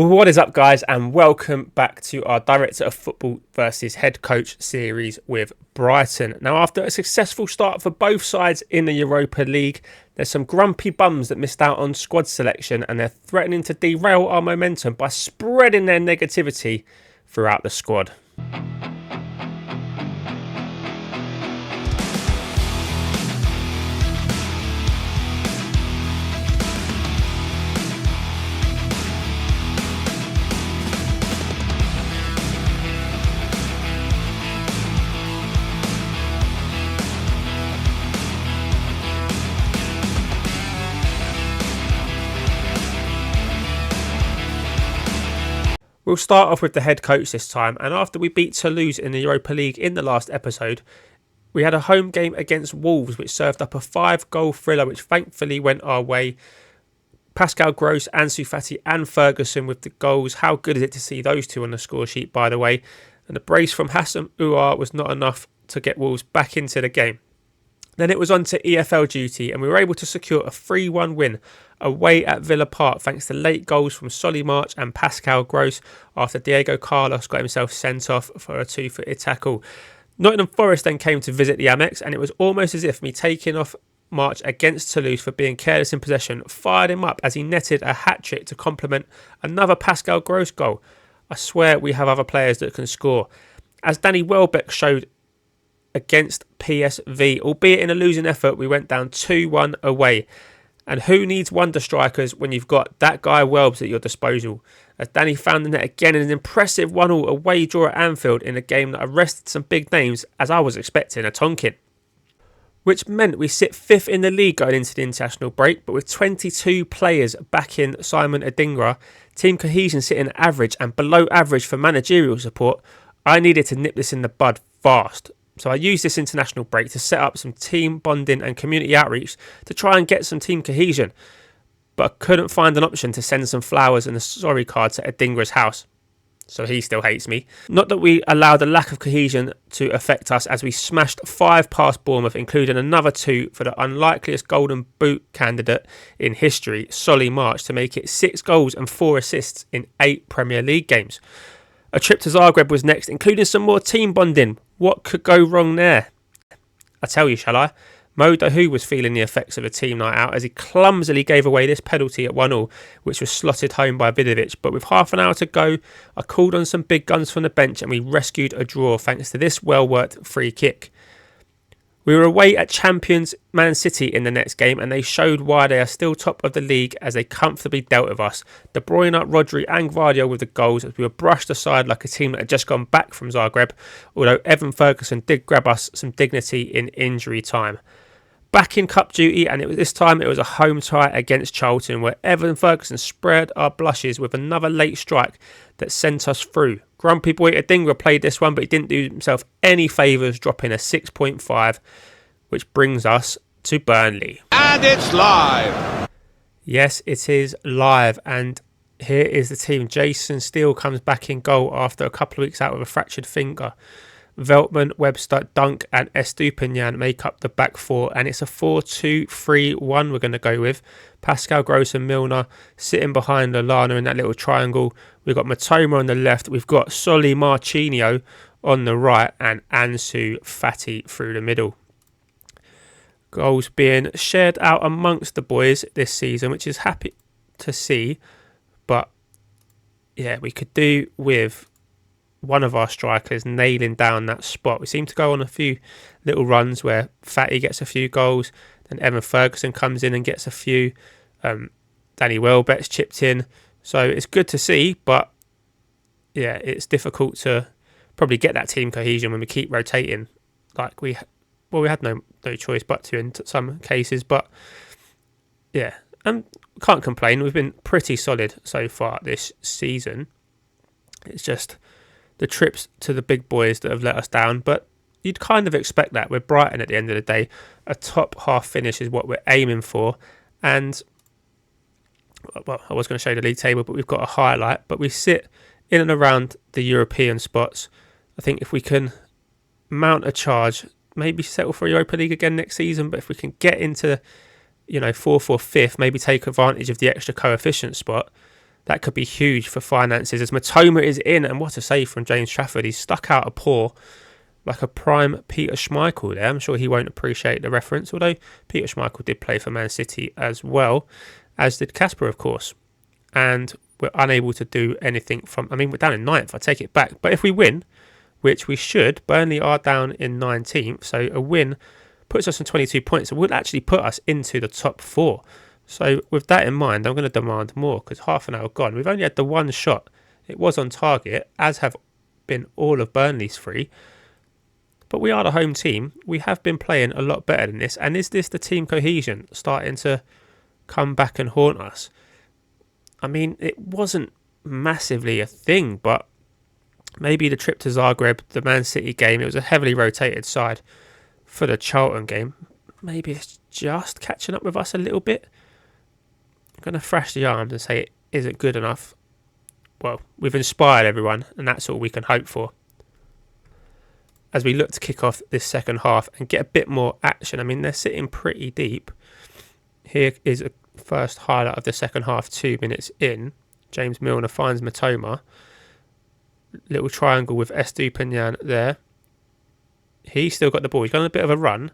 Well, what is up, guys, and welcome back to our Director of Football versus Head Coach series with Brighton. Now, after a successful start for both sides in the Europa League, there's some grumpy bums that missed out on squad selection, and they're threatening to derail our momentum by spreading their negativity throughout the squad. We'll start off with the head coach this time, and after we beat Toulouse in the Europa League in the last episode, we had a home game against Wolves which served up a 5-goal thriller which thankfully went our way. Pascal Gross, Ansu Fati and Ferguson with the goals. How good is it to see those two on the score sheet, by the way? And the brace from Hassan Ouar was not enough to get Wolves back into the game. Then it was on to EFL duty, and we were able to secure a 3-1 win away at Villa Park thanks to late goals from Solly March and Pascal Gross after Diego Carlos got himself sent off for a 2-footed tackle. Nottingham Forest then came to visit the Amex, and it was almost as if me taking off March against Toulouse for being careless in possession fired him up as he netted a hat-trick to complement another Pascal Gross goal. I swear we have other players that can score. As Danny Welbeck showed against PSV, albeit in a losing effort, we went down 2-1 away. And who needs wonder strikers when you've got that guy Welbs at your disposal? As Danny found the net again in an impressive 1-1 away draw at Anfield in a game that arrested some big names, as I was expecting a Tonkin. Which meant we sit 5th in the league going into the international break, but with 22 players backing Simon Adingra, team cohesion sitting average and below average for managerial support, I needed to nip this in the bud fast. So I used this international break to set up some team bonding and community outreach to try and get some team cohesion. But I couldn't find an option to send some flowers and a sorry card to Adingra's house. So he still hates me. Not that we allowed a lack of cohesion to affect us, as we smashed 5 past Bournemouth, including another 2 for the unlikeliest golden boot candidate in history, Solly March, to make it 6 goals and 4 assists in 8 Premier League games. A trip to Zagreb was next, including some more team bonding. What could go wrong there? I tell you, shall I? Mo Dahoud was feeling the effects of a team night out as he clumsily gave away this penalty at 1-1, which was slotted home by Vidovic. But with half an hour to go, I called on some big guns from the bench and we rescued a draw thanks to this well-worked free kick. We were away at champions Man City in the next game, and they showed why they are still top of the league as they comfortably dealt with us. De Bruyne, Rodri and Gvardiol with the goals as we were brushed aside like a team that had just gone back from Zagreb, although Evan Ferguson did grab us some dignity in injury time. Back in cup duty, and this time it was a home tie against Charlton, where Evan Ferguson spread our blushes with another late strike that sent us through. Grumpy boy Adingra played this one, but he didn't do himself any favours, dropping a 6.5, which brings us to Burnley. And it's live! Yes, it is live, and here is the team. Jason Steele comes back in goal after a couple of weeks out with a fractured finger. Veltman, Webster, Dunk and Estupinian make up the back 4, and it's a 4-2-3-1 we're going to go with. Pascal Gross and Milner sitting behind Lallana in that little triangle. We've got Matoma on the left, we've got Solly Marchinio on the right and Ansu Fati through the middle. Goals being shared out amongst the boys this season, which is happy to see, but yeah, we could do with one of our strikers nailing down that spot. We seem to go on a few little runs where Fatty gets a few goals, then Evan Ferguson comes in and gets a few. Danny Welbeck's chipped in, so it's good to see, but yeah, it's difficult to probably get that team cohesion when we keep rotating. Like we had no choice but to in some cases, but yeah, can't complain. We've been pretty solid so far this season. It's just the trips to the big boys that have let us down, but you'd kind of expect that. We're Brighton at the end of the day. A top half finish is what we're aiming for, and well, I was going to show the league table, but we've got a highlight, but we sit in and around the European spots. I think if we can mount a charge, maybe settle for Europa League again next season, but if we can get into 4th or 5th, maybe take advantage of the extra coefficient spot, That could be huge for finances as Matoma is in, and what a save from James Trafford. He's stuck out a paw like a prime Peter Schmeichel there. I'm sure he won't appreciate the reference, although Peter Schmeichel did play for Man City as well, as did Kasper, of course. And we're unable to do anything we're down in 9th, I take it back. But if we win, which we should, Burnley are down in 19th, so a win puts us on 22 points. It would actually put us into the top 4. So with that in mind, I'm going to demand more, because half an hour gone. We've only had the one shot. It was on target, as have been all of Burnley's 3. But we are the home team. We have been playing a lot better than this. And is this the team cohesion starting to come back and haunt us? I mean, it wasn't massively a thing, but maybe the trip to Zagreb, the Man City game, it was a heavily rotated side for the Charlton game. Maybe it's just catching up with us a little bit. I'm going to thrash the arms and say it isn't good enough. Well, we've inspired everyone, and that's all we can hope for as we look to kick off this second half and get a bit more action. I mean, they're sitting pretty deep. Here is a first highlight of the second half, 2 minutes in. James Milner finds Matoma. Little triangle with Estupiñán there. He's still got the ball. He's gone on a bit of a run.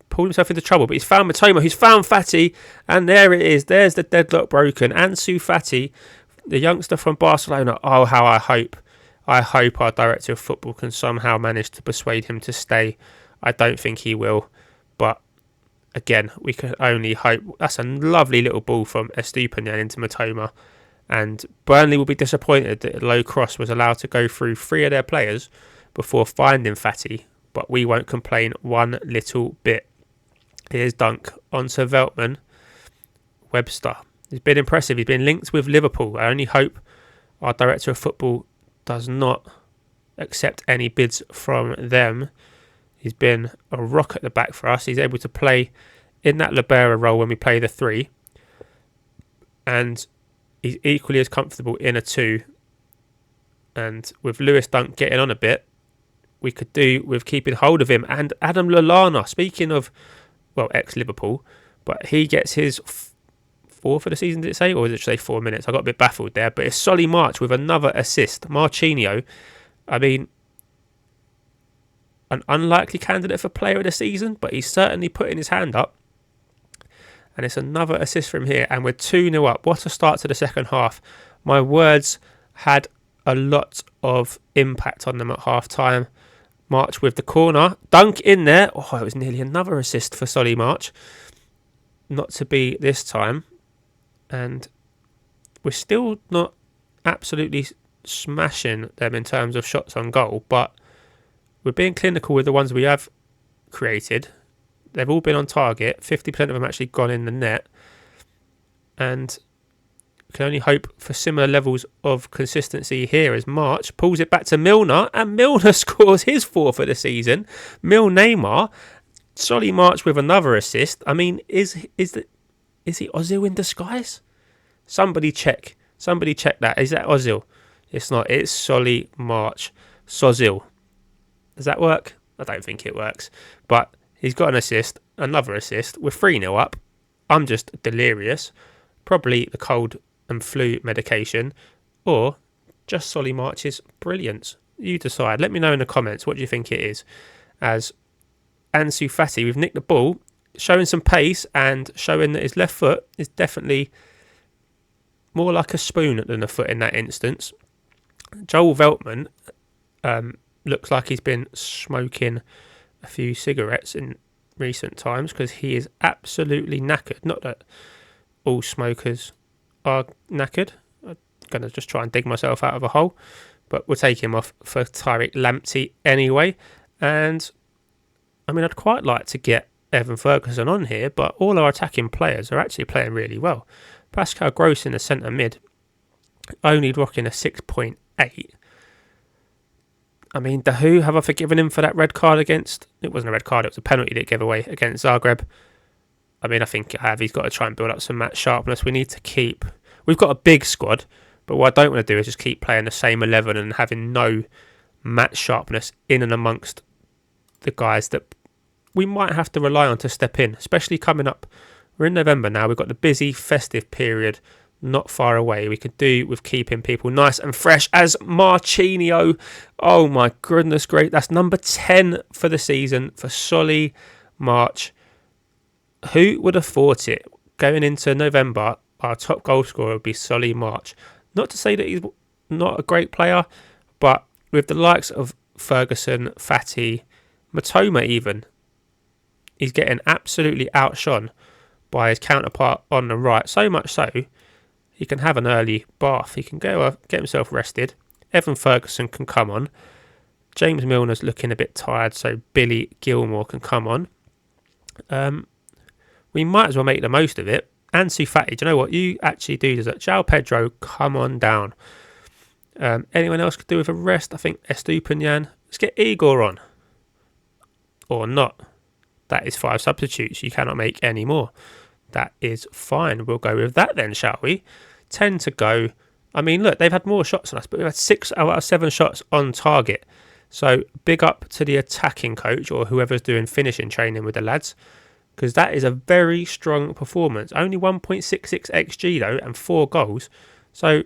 Pulled himself into trouble, but he's found Matoma, who's found Fati, and there it is. There's the deadlock broken. Ansu Fati, the youngster from Barcelona. Oh, how I hope our director of football can somehow manage to persuade him to stay. I don't think he will, but again, we can only hope. That's a lovely little ball from Estupiñán into Matoma, and Burnley will be disappointed that a low cross was allowed to go through 3 of their players before finding Fati, but we won't complain one little bit. Here's Dunk onto Veltman. Webster. He's been impressive. He's been linked with Liverpool. I only hope our director of football does not accept any bids from them. He's been a rock at the back for us. He's able to play in that libero role when we play the 3. And he's equally as comfortable in a 2. And with Lewis Dunk getting on a bit, we could do with keeping hold of him. And Adam Lallana, speaking of, well, ex-Liverpool, but he gets his 4th of the season, did it say? Or did it say 4 minutes? I got a bit baffled there. But it's Solly March with another assist. Marchinho, I mean, an unlikely candidate for player of the season, but he's certainly putting his hand up. And it's another assist from here. And we're 2-0 up. What a start to the second half. My words had a lot of impact on them at half-time. March with the corner. Dunk in there. Oh, it was nearly another assist for Solly March. Not to be this time. And we're still not absolutely smashing them in terms of shots on goal, but we're being clinical with the ones we have created. They've all been on target. 50% of them actually gone in the net. And we can only hope for similar levels of consistency here as March pulls it back to Milner, and Milner scores his 4th of the season. Neymar. Solly March with another assist. I mean, is he Ozil in disguise? Somebody check that. Is that Ozil? It's not. It's Solly March. Sozil. Does that work? I don't think it works. But he's got an assist, another assist. We're 3-0 up. I'm just delirious. Probably the cold and flu medication, or just Solly March's brilliance. You decide. Let me know in the comments what you think it is. As Ansu Fati, we've nicked the ball, showing some pace and showing that his left foot is definitely more like a spoon than a foot in that instance. Joel Veltman looks like he's been smoking a few cigarettes in recent times, because he is absolutely knackered. Not that all smokers are knackered. I'm going to just try and dig myself out of a hole, but we'll take him off for Tariq Lamptey anyway. And I mean, I'd quite like to get Evan Ferguson on here, but all our attacking players are actually playing really well. Pascal Gross in the centre mid, only rocking a 6.8. I mean, Dahu, have I forgiven him for that red card against... It wasn't a red card, it was a penalty that he gave away against Zagreb. I mean, I think I have. He's got to try and build up some match sharpness. We need to keep... We've got a big squad, but what I don't want to do is just keep playing the same 11 and having no match sharpness in and amongst the guys that we might have to rely on to step in, especially coming up. We're in November now. We've got the busy festive period not far away. We could do with keeping people nice and fresh as Marchinio. Oh my goodness, great. That's number 10 for the season for Solly March. Who would have thought it? Going into November, our top goal scorer would be Solly March. Not to say that he's not a great player, but with the likes of Ferguson, Fatty, Matoma even, he's getting absolutely outshone by his counterpart on the right. So much so, he can have an early bath. He can go get himself rested. Evan Ferguson can come on. James Milner's looking a bit tired, so Billy Gilmore can come on. We might as well make the most of it. Ansu Fati, do you know what? You actually do deserve. João Pedro, come on down. Anyone else could do with a rest? I think Estupiñán. Let's get Igor on. Or not. That is 5 substitutes. You cannot make any more. That is fine. We'll go with that then, shall we? 10 to go. I mean, look, they've had more shots than us, but we've had 6 out of 7 shots on target. So big up to the attacking coach or whoever's doing finishing training with the lads, because that is a very strong performance. Only 1.66 XG though, and 4 goals. So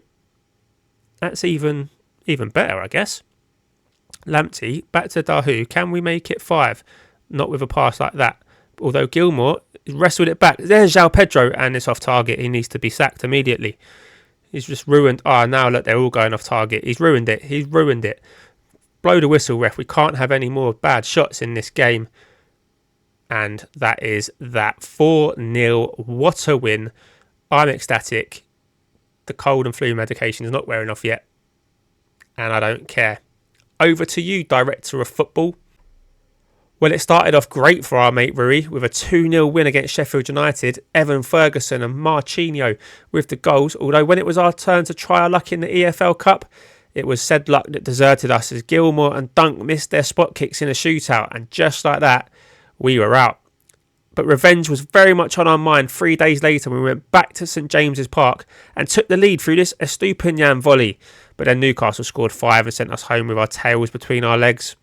that's even better, I guess. Lamptey, back to Dahu. Can we make it 5? Not with a pass like that. Although Gilmore wrestled it back. There's João Pedro, and it's off target. He needs to be sacked immediately. He's just ruined. Now look, they're all going off target. He's ruined it. Blow the whistle, ref. We can't have any more bad shots in this game. And that is that. 4-0. What a win. I'm ecstatic. The cold and flu medication is not wearing off yet. And I don't care. Over to you, Director of Football. Well, it started off great for our mate Rui with a 2-0 win against Sheffield United. Evan Ferguson and Marchinio with the goals. Although when it was our turn to try our luck in the EFL Cup, it was said luck that deserted us as Gilmore and Dunk missed their spot kicks in a shootout. And just like that, we were out. But revenge was very much on our mind 3 days later when we went back to St James's Park and took the lead through this Estupiñán volley. But then Newcastle scored 5 and sent us home with our tails between our legs.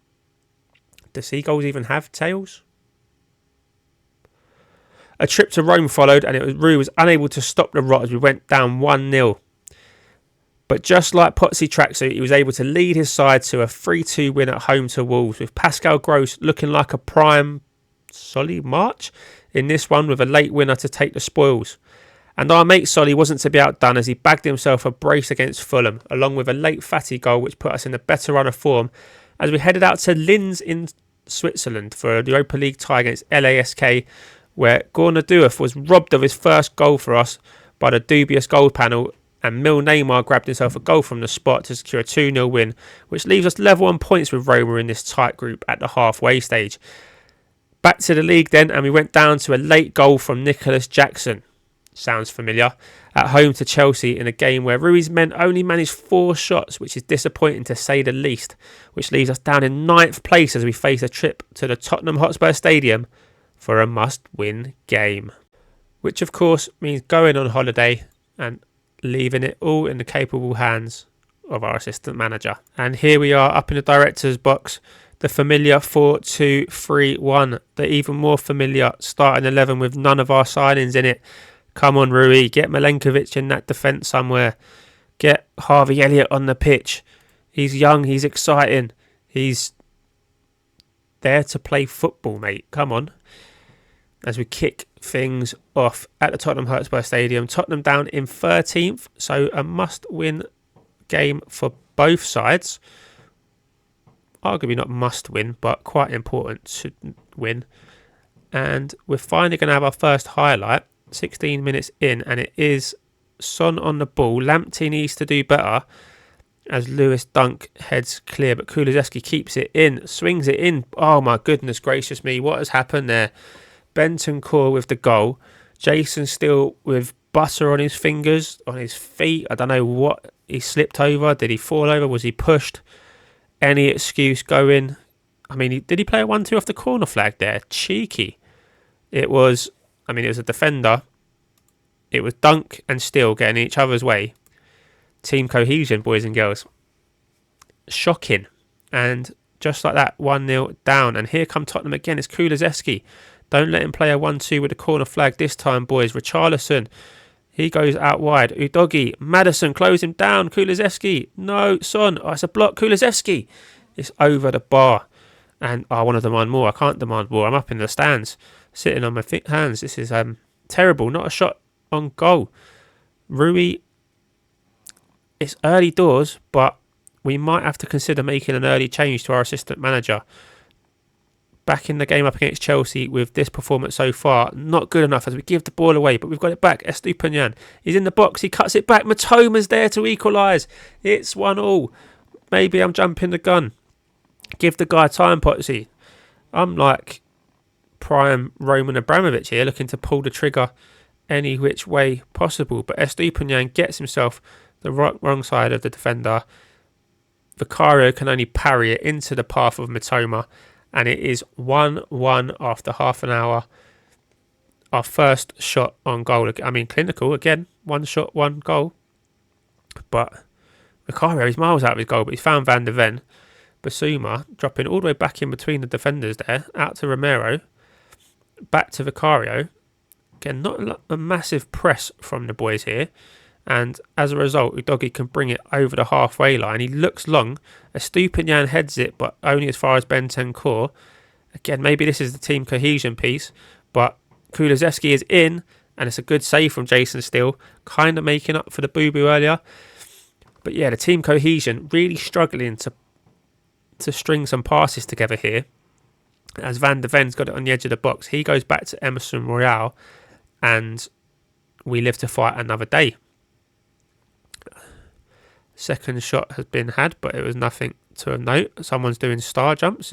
Do seagulls even have tails? A trip to Rome followed, and Rui was unable to stop the rot as we went down 1-0. But just like Potsy Tracksuit, he was able to lead his side to a 3-2 win at home to Wolves, with Pascal Gross looking like a prime Solly March in this one with a late winner to take the spoils. And our mate Solly wasn't to be outdone as he bagged himself a brace against Fulham, along with a late Fatty goal which put us in a better run of form as we headed out to Linz in Switzerland for the Europa League tie against LASK, where Gorna DOF was robbed of his first goal for us by the dubious goal panel, and Mil Neymar grabbed himself a goal from the spot to secure a 2-0 win, which leaves us level on points with Roma in this tight group at the halfway stage. Back to the league then, and we went down to a late goal from Nicholas Jackson. Sounds familiar. At home to Chelsea in a game where Rui's men only managed 4 shots, which is disappointing to say the least, which leaves us down in 9th place as we face a trip to the Tottenham Hotspur Stadium for a must-win game. Which of course means going on holiday and leaving it all in the capable hands of our assistant manager. And here we are up in the director's box, the familiar 4-2-3-1, the even more familiar starting 11 with none of our signings in it. Come on, Rui, get Milenkovic in that defence somewhere. Get Harvey Elliott on the pitch. He's young, he's exciting. He's there to play football, mate. Come on. As we kick things off at the Tottenham Hotspur Stadium. Tottenham down in 13th, so a must-win game for both sides. Arguably not must-win, but quite important to win. And we're finally going to have our first highlight. 16 minutes in, and it is Son on the ball. Lamptey needs to do better as Lewis Dunk heads clear, but Kulusevski keeps it in, swings it in. Oh my goodness gracious me, what has happened there? Bentancur with the goal. Jason still with butter on his fingers, on his feet. I don't know what he slipped over. Did he fall over? Was he pushed? Any excuse going? I mean, did he play a 1-2 off the corner flag there? Cheeky. It was a defender. It was Dunk and Steele getting each other's way. Team cohesion, boys and girls. Shocking. And just like that, 1-0 down. And here come Tottenham again. It's Kulusevski. Don't let him play a 1-2 with the corner flag this time, boys. Richarlison He goes out wide. Udogi, Madison, close him down. Kulusevski, no, Son. Oh, it's a block. Kulusevski. It's over the bar. And I want to demand more. I can't demand more. I'm up in the stands, sitting on my hands. This is terrible. Not a shot on goal. Rui, it's early doors, but we might have to consider making an early change to our assistant manager. Back in the game up against Chelsea with this performance so far, not good enough as we give the ball away, but we've got it back. Estupiñán, he's in the box, he cuts it back. Matoma's there to equalise. It's 1-1. Maybe I'm jumping the gun. Give the guy time, Potsy. I'm like prime Roman Abramovich here, looking to pull the trigger any which way possible. But Estupiñán gets himself the wrong side of the defender. Vicario can only parry it into the path of Mitoma. And it is 1-1 after half an hour. Our first shot on goal. I mean, clinical again. 1 shot, 1 goal. But Vicario is miles out of his goal, but he's found Van de Ven. Basuma dropping all the way back in between the defenders there. Out to Romero. Back to Vicario. Again, not a massive press from the boys here. And as a result, Udogi can bring it over the halfway line. He looks long. Estupiñán heads it, but only as far as Bentancur. Again, maybe this is the team cohesion piece, but Kulusevski is in, and it's a good save from Jason Steele, kind of making up for the boo-boo earlier. But yeah, the team cohesion really struggling to string some passes together here. As Van de Ven's got it on the edge of the box, he goes back to Emerson Royale, and we live to fight another day. Second shot has been had, but it was nothing to note. Someone's doing star jumps.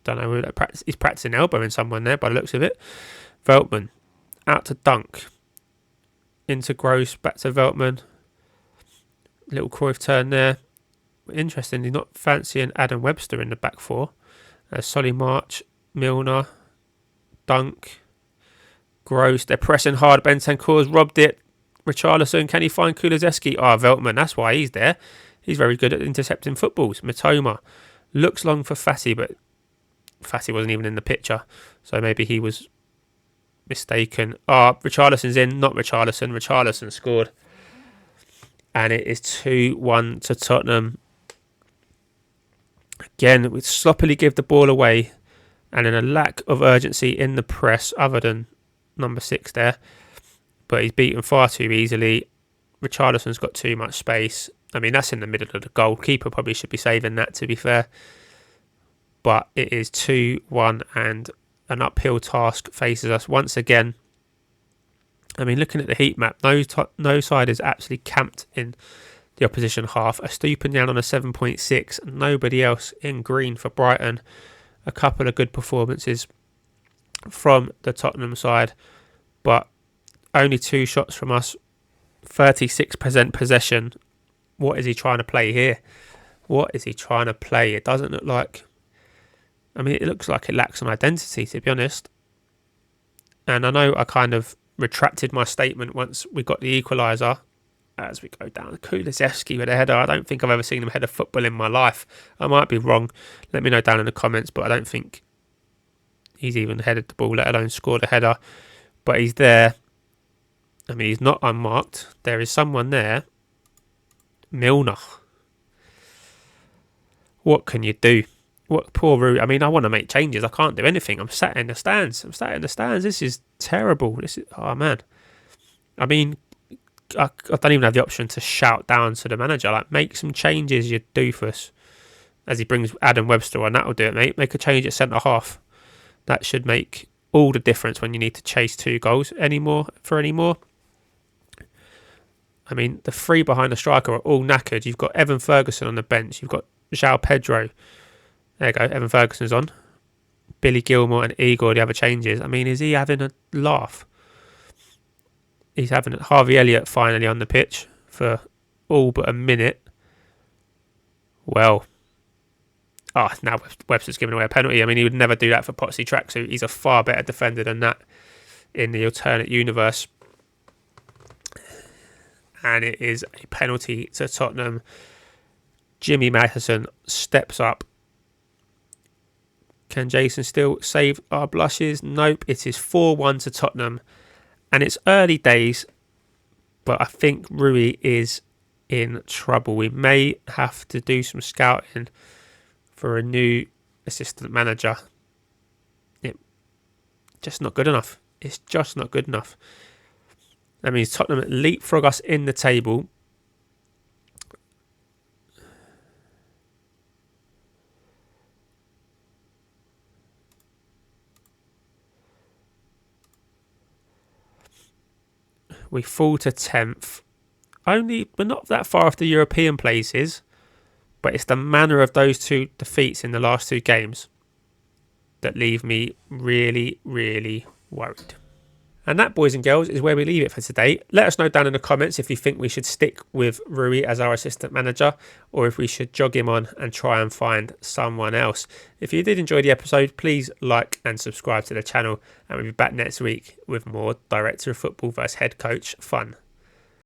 Don't know. He's practicing elbowing someone there by the looks of it. Veltman out to Dunk. Into Gross, back to Veltman. Little Cruyff turn there. Interestingly, not fancying Adam Webster in the back four. Solly March, Milner, Dunk, Gross. They're pressing hard. Bentancur's robbed it. Richarlison, can he find Kulusevski? Veltman, that's why he's there. He's very good at intercepting footballs. Mitoma looks long for Fati, but Fati wasn't even in the picture, so maybe he was mistaken. Richarlison's in, not Richarlison. Richarlison scored. And it is 2-1 to Tottenham. Again, we sloppily give the ball away, and in a lack of urgency in the press, other than number 6 there. But he's beaten far too easily. Richarlison's got too much space. I mean, that's in the middle of the goal. Keeper probably should be saving that, to be fair. But it is 2-1 and an uphill task faces us once again. I mean, looking at the heat map, no side is actually camped in the opposition half. Estupiñán on a 7.6. Nobody else in green for Brighton. A couple of good performances from the Tottenham side. But only 2 shots from us, 36% possession. What is he trying to play here? What is he trying to play? It doesn't look like... I mean, it looks like it lacks an identity, to be honest. And I know I kind of retracted my statement once we got the equaliser. As we go down, Kulusevski with a header. I don't think I've ever seen him head a football in my life. I might be wrong. Let me know down in the comments, but I don't think he's even headed the ball, let alone scored a header. But he's there. I mean, he's not unmarked. There is someone there. Milner. What can you do? What poor Rui. I mean, I want to make changes. I can't do anything. I'm sat in the stands. This is terrible. Oh, man. I mean, I don't even have the option to shout down to the manager. Like, make some changes, you doofus. As he brings Adam Webster on. That'll do it, mate. Make a change at centre-half. That should make all the difference when you need to chase 2 goals anymore. I mean, the 3 behind the striker are all knackered. You've got Evan Ferguson on the bench. You've got João Pedro. There you go. Evan Ferguson's on. Billy Gilmore and Igor, the other changes. I mean, is he having a laugh? He's having it. Harvey Elliott finally on the pitch for all but a minute. Well. Now Webster's giving away a penalty. I mean, he would never do that for Potsy Tracksuit. He's a far better defender than that in the alternate universe. And it is a penalty to Tottenham. Jimmy Matheson steps up. Can Jason still save our blushes? Nope. It is 4-1 to Tottenham. And it's early days, but I think Rui is in trouble. We may have to do some scouting for a new assistant manager. It's just not good enough. It's just not good enough. That means Tottenham leapfrog us in the table. We fall to 10th. We're not that far off the European places, but it's the manner of those two defeats in the last two games that leave me really, really worried. And that, boys and girls, is where we leave it for today. Let us know down in the comments if you think we should stick with Rui as our assistant manager, or if we should jog him on and try and find someone else. If you did enjoy the episode, please like and subscribe to the channel, and we'll be back next week with more Director of Football vs Head Coach fun.